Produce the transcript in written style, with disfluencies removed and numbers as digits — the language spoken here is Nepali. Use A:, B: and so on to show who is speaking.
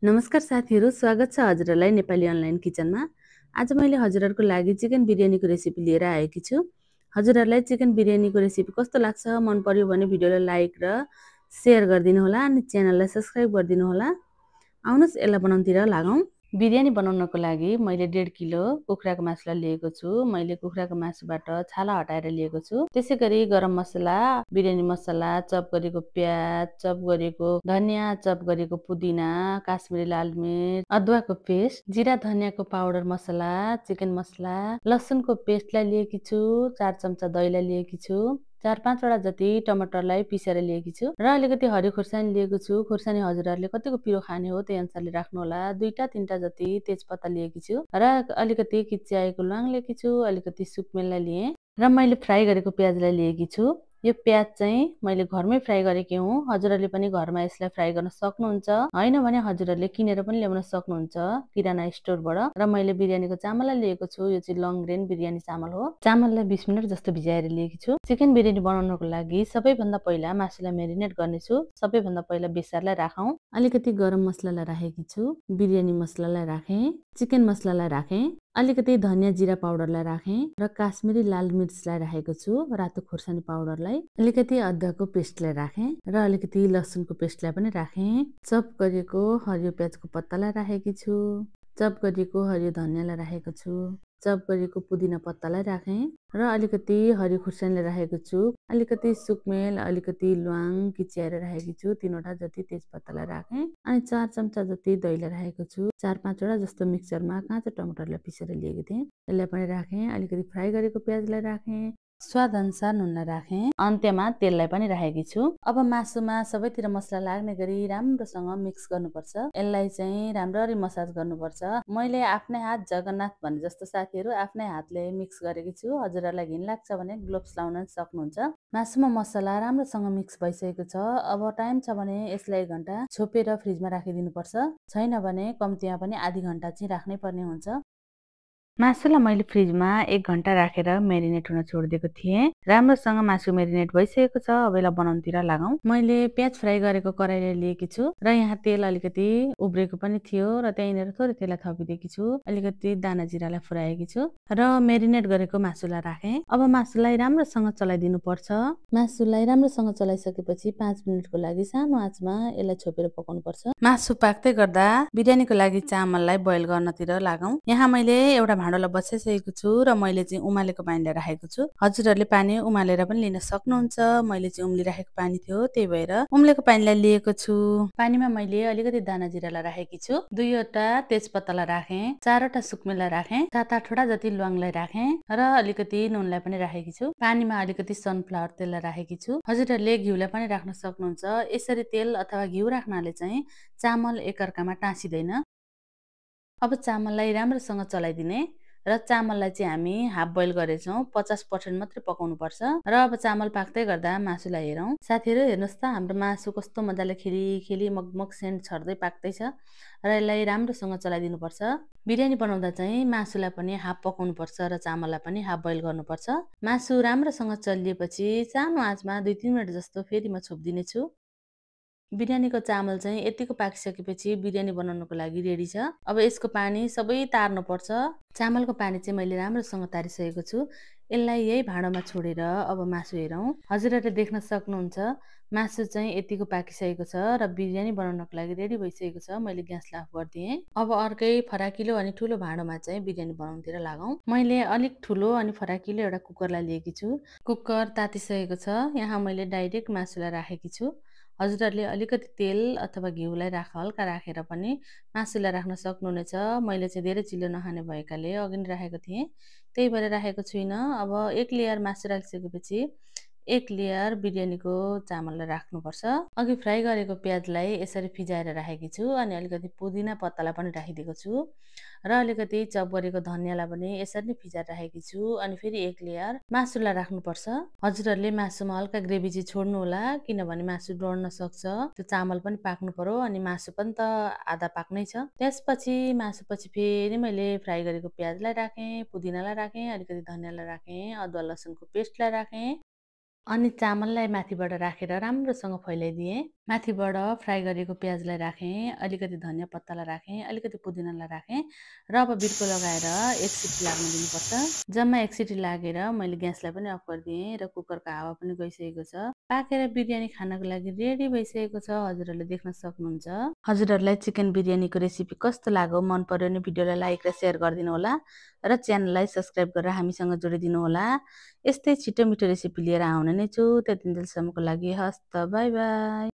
A: नमस्कार साथीहरू, स्वागत छ हजुरहरूलाई नेपाली अनलाइन किचनमा। आज मैले हजुरहरूको लागि चिकन बिरयानीको रेसिपी लिएर आएकी छु। हजुरहरूलाई चिकन बिरयानीको रेसिपी कस्तो लाग्छ, मन पर्यो भने भिडियोलाई लाइक र सेयर गरिदिनु होला अनि च्यानललाई सब्स्क्राइब गरिदिनु होला। आउनुहोस् यसलाई बनाउनतिर लागौँ। बिरयानी बनाउनको लागि मैले 1.5 किलो कुखुराको मासुलाई लिएको छु। मैले कुखुराको मासुबाट छाला हटाएर लिएको छु। त्यसै गरी गरम मसला, बिरयानी मसला, चप गरेको प्याज, चप गरेको धनिया, चप गरेको पुदिना, काश्मिरी लाल मिर्च, अदुवाको पेस्ट, जिरा धनियाको पाउडर मसला, चिकन मसला, लसुनको पेस्टलाई लिएकी छु, 4 चम्चा दहीलाई लिएकी छु, 4-5 वटा जति टमाटरलाई पिसेर लिएकी छु र अलिकति हरियो खुर्सानी लिएको छु। खुर्सानी हजुरहरूले कतिको पिरो खाने हो त्यही अनुसारले राख्नु होला। 2-3 जति तेजपत्ता लिएकी छु र अलिकति किच्याएको ल्वाङ लिएकी छु, अलिकति सुकमेललाई लिएँ र मैले फ्राई गरेको प्याजलाई लिएकी छु। यो प्याज चाहिँ मैले घरमै फ्राई गरेकी हुँ। हजुरहरूले पनि घरमा यसलाई फ्राई गर्न सक्नुहुन्छ, हैन भने हजुरहरूले किनेर पनि ल्याउन सक्नुहुन्छ किराना स्टोरबाट। र मैले बिरयानीको चामललाई लिएको छु। यो चाहिँ लङ ग्रेन बिरयानी चामल हो। चामललाई 20 मिनेट जस्तो भिजाएर लिएकी छु। चिकन बिरयानी बनाउनको लागि सबैभन्दा पहिला मासुलाई मेरिनेट गर्नेछु। सबैभन्दा पहिला बेसारलाई राखौँ। अलिकति गरम मसलालाई राखेकी छु, बिरयानी मसलालाई राखेँ, चिकन मसलालाई राखेँ, अलिकति धनिया जिरा पाउडरलाई राखेँ र काश्मिरी लाल मिर्चलाई राखेको छु, रातो खुर्सानी पाउडरलाई, अलिकति अदुवाको पेस्टलाई राखेँ र अलिकति लसुनको पेस्टलाई पनि राखेँ। चप गरेको हरियो प्याजको पत्तालाई राखेकी छु, चप गरेको हरियो धनियालाई राखेको छु, चप गरेको पुदिना पत्तालाई राखेँ र अलिकति हरियो खुर्सानीलाई राखेको छु, अलिकति सुकमेल, अलिकति ल्वाङ किच्याएर राखेकी छु, 3 वटा जति तेजपत्तालाई राखेँ अनि 4 चम्चा जति दहीलाई राखेको छु, 4-5 वटा जस्तो मिक्सरमा काँचो टमाटरलाई पिसेर लिएको थिएँ, यसलाई पनि राखेँ, अलिकति फ्राई गरेको प्याजलाई राखेँ, स्वाद अनुसार नुनलाई राखेँ, अन्त्यमा तेललाई पनि राखेकी छु। अब मासुमा सबैतिर मसला लाग्ने गरी राम्रोसँग मिक्स गर्नुपर्छ। यसलाई चाहिँ राम्ररी मसाज गर्नुपर्छ। मैले आफ्नै हात जगन्नाथ भने जस्तो साथीहरू आफ्नै हातले मिक्स गरेकी छु। हजुरहरूलाई घिन लाग्छ भने ग्लोभ्स लाउन सक्नुहुन्छ। मासुमा मसला राम्रोसँग मिक्स भइसकेको छ। अब टाइम छ भने यसलाई 1 घण्टा छोपेर फ्रिजमा राखिदिनुपर्छ। छैन भने कम्तीमा पनि आधी घण्टा चाहिँ राख्नै पर्ने हुन्छ। मासुलाई मैले फ्रिजमा 1 घण्टा राखेर मेरिनेट हुन छोडिदिएको थिएँ। राम्रोसँग मासु मेरिनेट भइसकेको छ। अब यसलाई बनाउनतिर लागौँ। मैले प्याज फ्राई गरेको कराईलाई लिएकी छु र यहाँ तेल अलिकति उब्रेको पनि थियो र त्यहीँनिर थोरै तेललाई थपिदिएकी छु। अलिकति दाना जिरालाई फुराएकी छु र मेरिनेट गरेको मासुलाई राखेँ। अब मासुलाई राम्रोसँग चलाइदिनु पर्छ। मासुलाई राम्रोसँग चलाइसकेपछि 5 मिनेटको लागि सानो आँचमा यसलाई छोपेर पकाउनु पर्छ। मासु पाक्दै गर्दा बिरयानीको लागि चामललाई बोइल गर्नतिर लागौँ। यहाँ मैले एउटा भाँडोलाई बसाइसकेको छु र मैले चाहिँ उमालेको पानीलाई राखेको छु। हजुरहरूले पानी उमालेर पनि लिन सक्नुहुन्छ। मैले चाहिँ उम्लिराखेको पानी थियो, त्यही भएर उम्लेको पानीलाई लिएको छु। पानीमा मैले अलिकति दाना जिरालाई राखेकी छु, 2 वटा तेजपत्तालाई राखेँ, 4 वटा सुकमेललाई राखेँ, 7-8 वटा जति ल्वाङलाई राखेँ र अलिकति नुनलाई पनि राखेकी छु। पानीमा अलिकति सनफ्लावर तेललाई राखेकी छु। हजुरहरूले घिउलाई पनि राख्न सक्नुहुन्छ। यसरी तेल अथवा घिउ राख्नाले चाहिँ चामल एकअर्कामा टाँसिदैन। अब चामललाई राम्रोसँग चलाइदिने र चामललाई चाहिँ हामी हाफ बोइल गरेछौँ, 50% मात्रै पकाउनु पर्छ र अब चामल पाक्दै गर्दा मासुलाई हेरौँ। साथीहरू हेर्नुहोस् त हाम्रो मासु कस्तो मजाले खेली मगमग सेन्ट छर्दै पाक्दैछ र यसलाई राम्रोसँग चलाइदिनु पर्छ। बिरयानी बनाउँदा चाहिँ मासुलाई पनि हाफ पकाउनु पर्छ र चामललाई पनि हाफ बोइल गर्नुपर्छ। मासु राम्रोसँग चलिएपछि सानो आँचमा 2-3 मिनेट जस्तो फेरि म छोप्दिने छु। बिरयानीको चामल चाहिँ यतिको पाकिसकेपछि बिरयानी बनाउनको लागि रेडी छ। अब यसको पानी सबै तार्नुपर्छ। चामलको पानी चाहिँ मैले राम्रोसँग तारिसकेको छु। यसलाई यही भाँडोमा छोडेर अब मासु हेरौँ। हजुरहरूले देख्न सक्नुहुन्छ मासु चाहिँ यतिको पाकिसकेको छ र बिरयानी बनाउनको लागि रेडी भइसकेको छ। मैले ग्यासलाई अफ गरिदिएँ। अब अर्कै फराकिलो अनि ठुलो भाँडोमा चाहिँ बिरयानी बनाउनतिर लागौँ। मैले अलिक ठुलो अनि फराकिलो एउटा कुकरलाई लिएकी छु। कुकर तातिसकेको छ। यहाँ मैले डाइरेक्ट मासुलाई राखेकी छु। हजुरहरूले अलिकति तेल अथवा घिउलाई हल्का राखेर पनि मासुलाई राख्न सक्नुहुनेछ। मैले चाहिँ धेरै चिल्लो नखाने भएकाले अघि नै राखेको थिएँ, त्यही भएर राखेको छुइनँ। अब 1 लेयर मासु राखिसकेपछि 1 लेयर बिरयानीको चामललाई राख्नुपर्छ। अघि फ्राई गरेको प्याजलाई यसरी फिजाएर राखेकी छु अनि अलिकति पुदिना पत्तालाई पनि राखिदिएको छु र अलिकति चप गरेको धनियालाई पनि यसरी नै फिजाएर राखेकी छु अनि फेरि 1 लेयर मासुलाई राख्नुपर्छ। हजुरहरूले मासुमा हल्का ग्रेभी चाहिँ छोड्नु होला, किनभने मासु डढ्न सक्छ। त्यो चामल पनि पाक्नु पर्यो अनि मासु पनि त आधा पाक्नै छ। त्यसपछि मासुपछि फेरि मैले फ्राई गरेको प्याजलाई राखेँ, पुदिनालाई राखेँ, अलिकति धनियालाई राखेँ, अदुवा लसुनको पेस्टलाई राखेँ अनि चामललाई माथिबाट राखेर राम्रोसँग फैलाइदिएँ। माथिबाट फ्राई गरेको प्याजलाई राखेँ, अलिकति धनियाँ पत्तालाई राखेँ, अलिकति पुदिनालाई राखेँ र अब बिर्को लगाएर 1 सिटी लाग्न दिनुपर्छ। जम्मा 1 सिटी लागेर मैले ग्यासलाई पनि अफ गरिदिएँ र कुकरको हावा पनि गइसकेको छ। पाकेर बिरयानी खानको लागि रेडी भइसकेको छ। हजुरहरूले देख्न सक्नुहुन्छ। हजुरहरूलाई चिकन बिरयानीको रेसिपी कस्तो लाग्यो, मन पर्यो भने भिडियोलाई लाइक र सेयर गरिदिनु होला र च्यानललाई सब्स्क्राइब गरेर हामीसँग जोडिदिनु होला। यस्तै छिटो मिठो रेसिपी लिएर आउने नै छु। त्यतिन्जेलसम्मको लागि हस्त, बाई बाई।